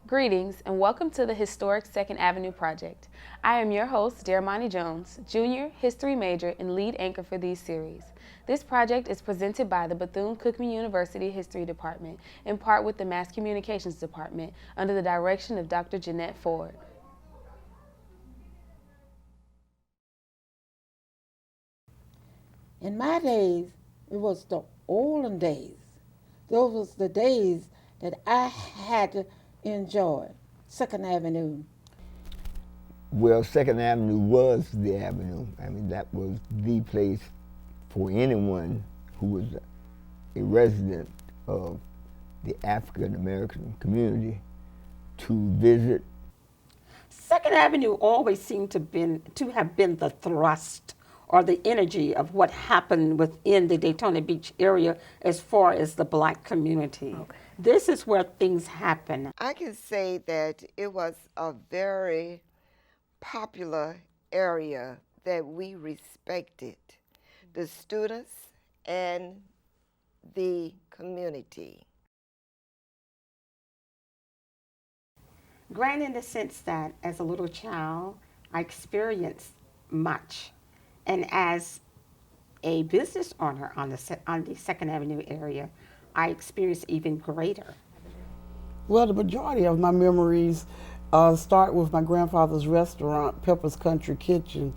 Greetings and welcome to the historic 2nd Avenue Project. I am your host, Deramani Jones, junior, history major, and lead anchor for these series. This project is presented by the Bethune-Cookman University History Department, in part with the Mass Communications Department, under the direction of Dr. Jeanette Ford. In my days, it was the olden days. Those was the days that I had to enjoy. Second Avenue. Well, Second Avenue was the avenue. I mean, that was the place for anyone who was a resident of the African American community to visit. Second Avenue always seemed to have been the thrust or the energy of what happened within the Daytona Beach area as far as the black community. Okay. This is where things happen. I can say that it was a very popular area that we respected, the students and the community. Granted, in the sense that as a little child, I experienced much. And as a business owner on the Second Avenue area, I experienced even greater. Well, the majority of my memories start with my grandfather's restaurant, Pepper's Country Kitchen,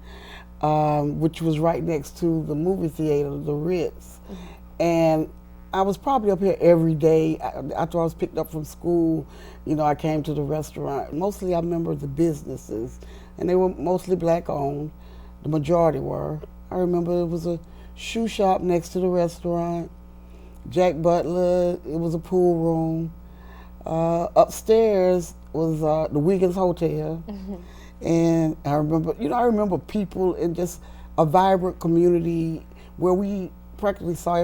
which was right next to the movie theater, the Ritz. Mm-hmm. And I was probably up here every day. After I was picked up from school, I came to the restaurant. Mostly I remember the businesses, and they were mostly black owned. The majority were. I remember it was a shoe shop next to the restaurant, Jack Butler, it was a pool room. Upstairs was the Wiggins Hotel. Mm-hmm. And I remember people in just a vibrant community where we practically saw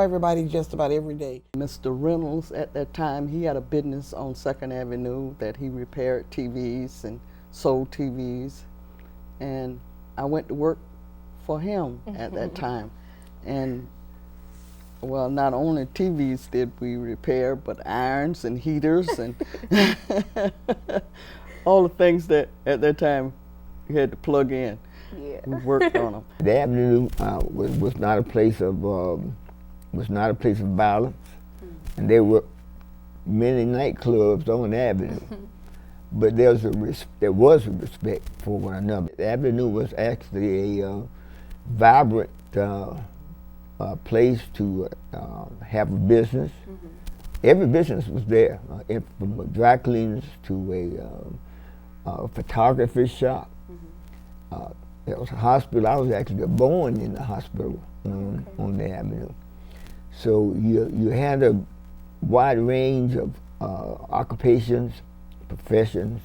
everybody just about every day. Mr. Reynolds at that time, he had a business on 2nd Avenue that he repaired TVs and sold TVs. And I went to work for him at that time. And well, not only TVs did we repair, but irons and heaters and all the things that at that time you had to plug in. Yeah. We worked on them. The Avenue was not a place of violence, and there were many nightclubs on the Avenue. But there was a respect for one another. The Avenue was actually a vibrant place to have a business. Mm-hmm. Every business was there, from dry cleaners to a photography shop. Mm-hmm. There was a hospital. I was actually born in the hospital on the Avenue. So you had a wide range of occupations, professions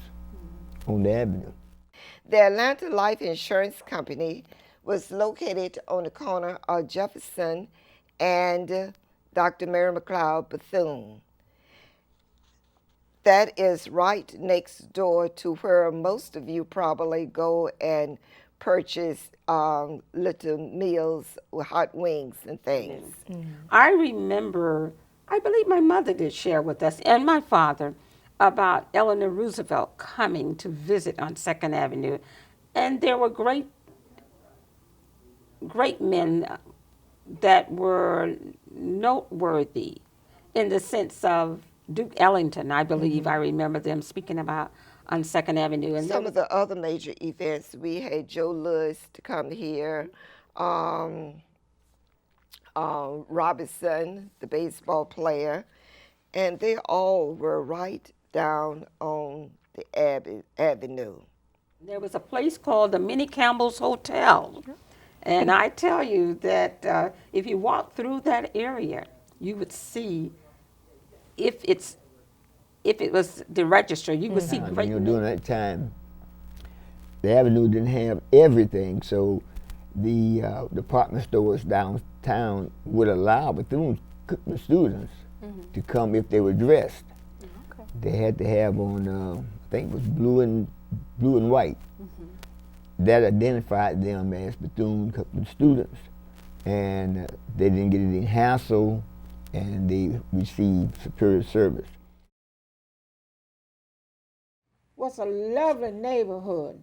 on the Avenue. The Atlanta Life Insurance Company was located on the corner of Jefferson and Dr. Mary McLeod Bethune. That is right next door to where most of you probably go and purchase little meals with hot wings and things. Mm-hmm. I remember, I believe my mother did share with us, and my father, about Eleanor Roosevelt coming to visit on 2nd Avenue. And there were great men that were noteworthy in the sense of Duke Ellington, I believe. Mm-hmm. I remember them speaking about on 2nd Avenue. And some of the other major events, we had Joe Lewis to come here, Robinson, the baseball player, and they all were right down on the Avenue. There was a place called the Minnie Campbell's Hotel. And I tell you that if you walk through that area, you would see if it was the register, you would see great. During that time, the Avenue didn't have everything, so the department stores downtown would allow Bethune-Cookman students to come if they were dressed. Okay. They had to have on, I think it was blue and white. Mm-hmm. That identified them as Bethune-Cookman students, and they didn't get any hassle, and they received superior service. was a lovely neighborhood.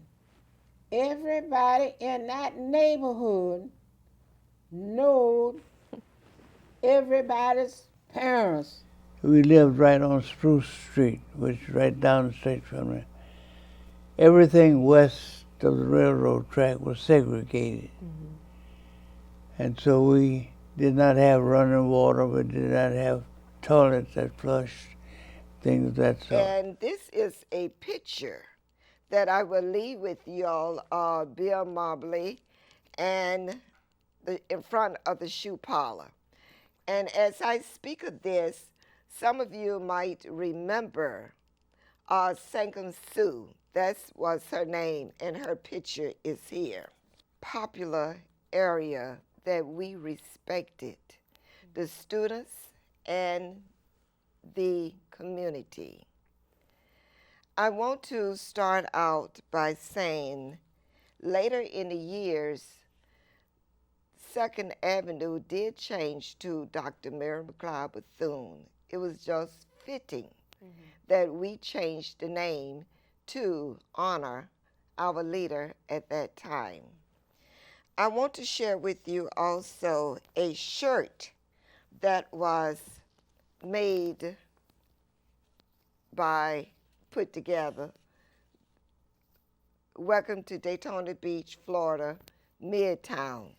Everybody in that neighborhood knew everybody's parents. We lived right on Spruce Street, which is right down the street from there. Everything west of the railroad track was segregated. And so we did not have running water, we did not have toilets that flushed, things of that sort. And this is a picture that I will leave with y'all, Bill Mobley, and in front of the shoe parlor. And as I speak of this, some of you might remember Sankum Sue. That was her name, and her picture is here. Popular area that we respected, the students and the community. I want to start out by saying later in the years, 2nd Avenue did change to Dr. Mary McLeod Bethune. It was just fitting that we changed the name to honor our leader at that time. I want to share with you also a shirt that was made put together. Welcome to Daytona Beach, Florida, Midtown.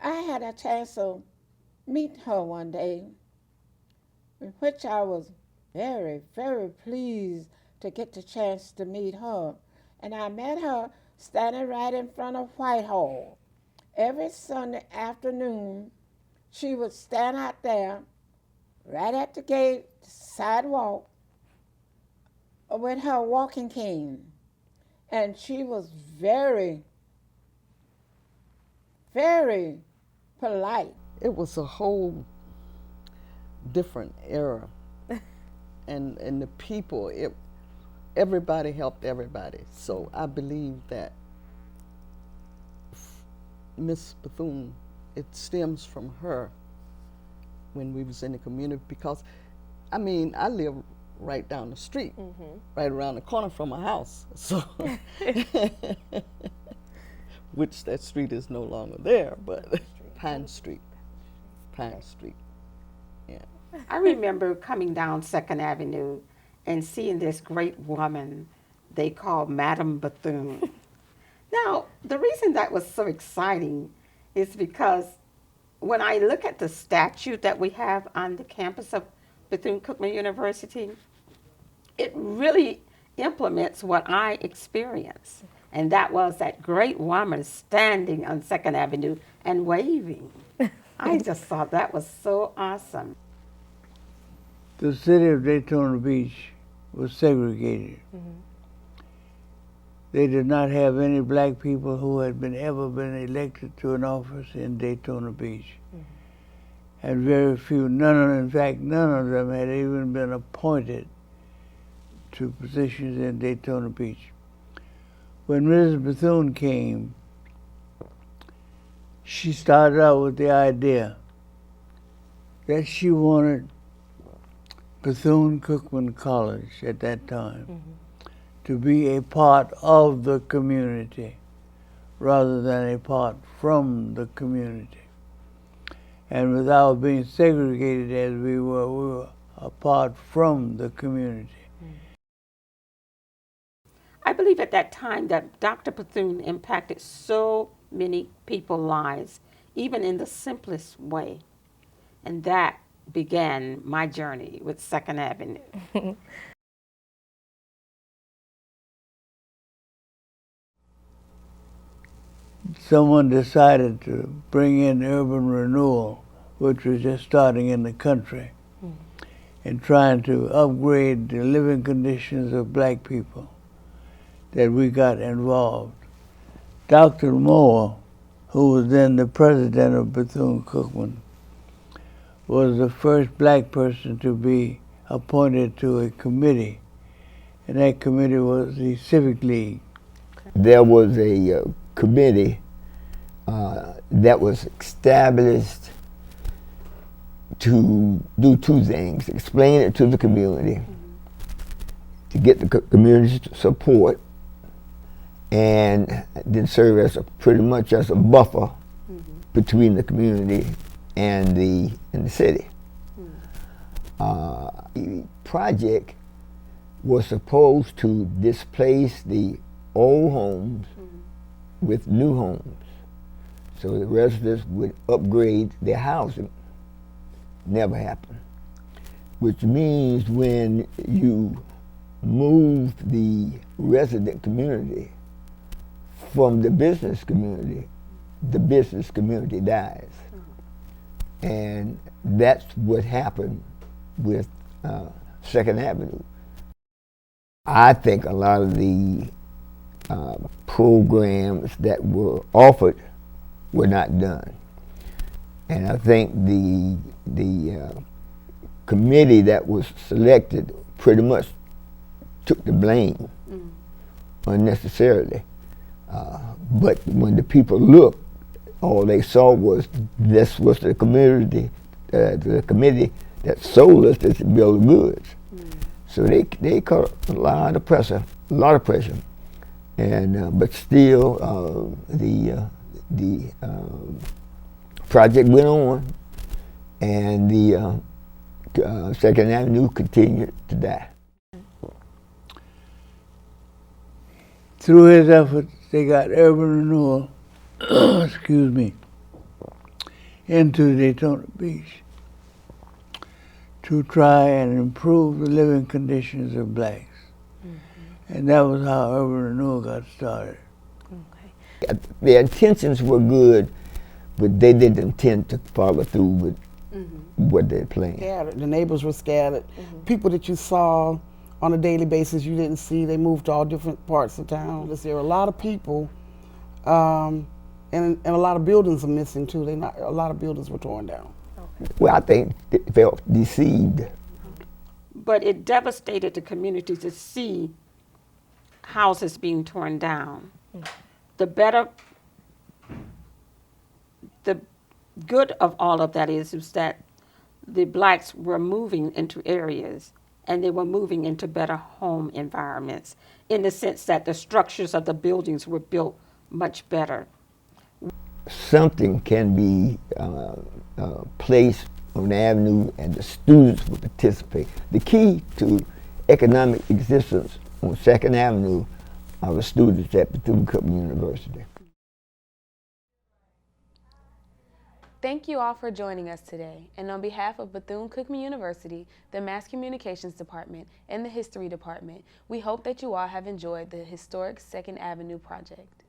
I had a chance to meet her one day, in which I was very, very pleased to get the chance to meet her. And I met her standing right in front of Whitehall. Every Sunday afternoon, she would stand out there, right at the gate, sidewalk, with her walking cane. And she was very, very polite. It was a whole different era. and the people, everybody helped everybody. So I believe that Miss Bethune, it stems from her when we was in the community, because I mean, I live right down the street, right around the corner from my house. So which that street is no longer there, but Pine Street. Yeah. I remember coming down 2nd Avenue and seeing this great woman they called Madame Bethune. Now, the reason that was so exciting is because when I look at the statue that we have on the campus of Bethune-Cookman University, it really implements what I experienced. And that was that great woman standing on 2nd Avenue and waving. I just thought that was so awesome. The city of Daytona Beach was segregated. They did not have any black people who had ever been elected to an office in Daytona Beach. And very few, in fact, none of them had even been appointed to positions in Daytona Beach. When Mrs. Bethune came, she started out with the idea that she wanted Bethune-Cookman College at that time to be a part of the community rather than a part from the community. And without being segregated as we were apart from the community. I believe at that time that Dr. Bethune impacted so many people's lives, even in the simplest way. And that began my journey with 2nd Avenue. Someone decided to bring in urban renewal, which was just starting in the country, and trying to upgrade the living conditions of black people, that we got involved. Dr. Moore, who was then the president of Bethune-Cookman, was the first black person to be appointed to a committee, and that committee was the Civic League. There was a committee that was established to do two things: explain it to the community, to get the community's support, and then serve as pretty much as a buffer between the community and the city. The project was supposed to displace the old homes with new homes, so the residents would upgrade their housing. Never happened. Which means when you move the resident community from the business community dies. And that's what happened with 2nd Avenue. I think a lot of the programs that were offered were not done. And I think the committee that was selected pretty much took the blame unnecessarily. But when the people looked, all they saw was this was the community, the committee that sold us this bill of goods. So they caught a lot of pressure, and but still the project went on, and the 2nd Avenue continued to die. Through his efforts, they got urban renewal, excuse me, into Daytona Beach to try and improve the living conditions of blacks. And that was how urban renewal got started. Okay. Their intentions were good, but they didn't intend to follow through with what they planned. Scattered. The neighbors were scattered. People that you saw on a daily basis you didn't see. They moved to all different parts of town. There were a lot of people, and a lot of buildings are missing too. A lot of buildings were torn down. Well, I think they felt deceived. But it devastated the community to see houses being torn down. The good of all of that is that the blacks were moving into areas, and they were moving into better home environments, in the sense that the structures of the buildings were built much better. Something can be placed on the avenue and the students will participate. The key to economic existence on 2nd Avenue are the students at Bethune-Cookman University. Thank you all for joining us today. And on behalf of Bethune-Cookman University, the Mass Communications Department, and the History Department, we hope that you all have enjoyed the historic 2nd Avenue project.